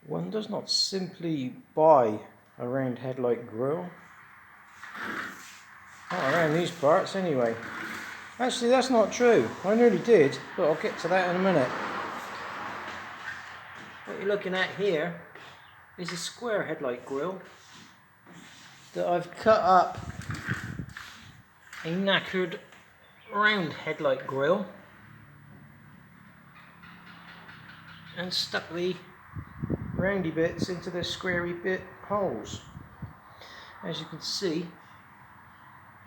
One does not simply buy a round headlight grille. Not around these parts anyway. Actually, that's not true. I nearly did, but I'll get to that in a minute. What you're looking at here is a square headlight grille that I've cut up a knackered round headlight grille and stuck the roundy bits into the squarey bit holes. As you can see,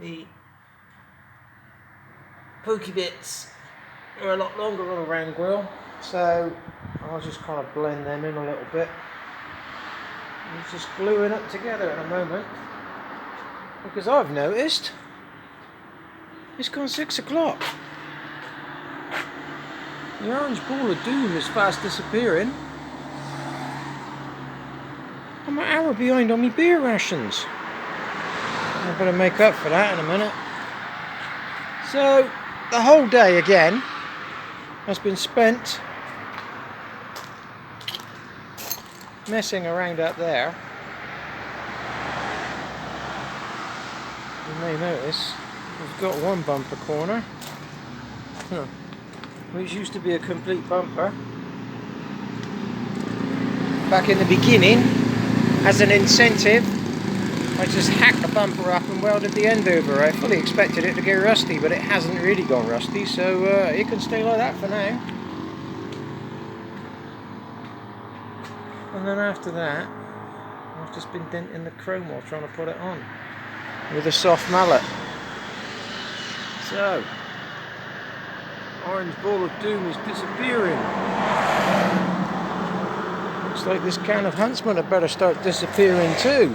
the pokey bits are a lot longer on a round grille, so I'll just kind of blend them in a little bit. It's just gluing up together in a moment, because I've noticed it's gone 6 o'clock. The orange ball of doom is fast disappearing. I'm an hour behind on my beer rations. I better make up for that in a minute. So the whole day again has been spent messing around up there. You may notice we've got one bumper corner, which used to be a complete bumper. Back in the beginning, as an incentive, I just hacked the bumper up and welded the end over. I fully expected it to get rusty, but it hasn't really gone rusty, so it can stay like that for now. And then after that, I've just been denting the chrome while trying to put it on with a soft mallet. So, orange ball of doom is disappearing. Looks like this can of Huntsman had better start disappearing too.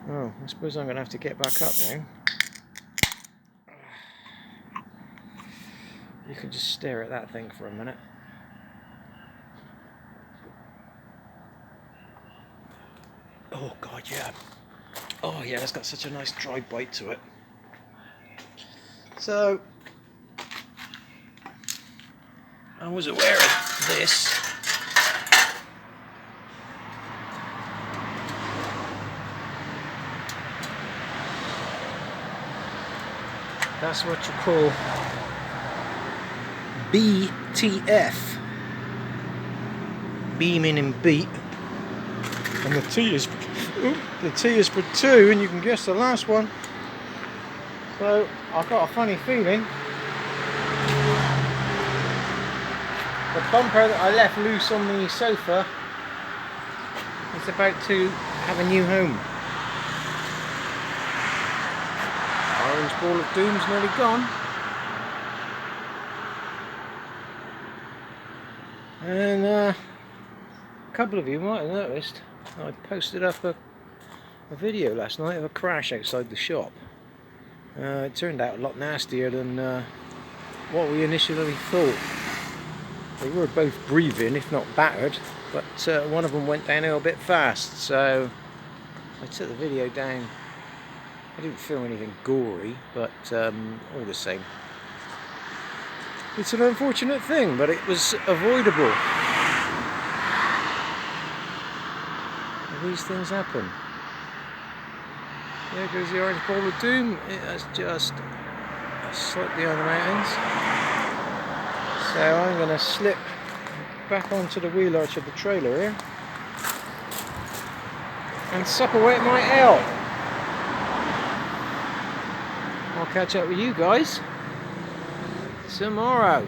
Oh, I suppose I'm going to have to get back up now. You can just stare at that thing for a minute. Oh god, yeah. Oh yeah, it's got such a nice dry bite to it. So, I was aware of this. That's what you call BTF. B meaning beat. And the T is for 2, and you can guess the last one. So I've got a funny feeling the bumper that I left loose on the sofa is about to have a new home. Orange ball of doom's nearly gone. And a couple of you might have noticed I posted up a video last night of a crash outside the shop. It turned out a lot nastier than what we initially thought. They were both breathing, if not battered, but one of them went downhill a bit fast, so I took the video down. I didn't feel anything gory, but all the same. It's an unfortunate thing, but it was avoidable. These things happen. There goes the orange ball of doom. It has just slipped behind the mountains. So I'm going to slip back onto the wheel arch of the trailer here and suck away at my L. I'll catch up with you guys tomorrow.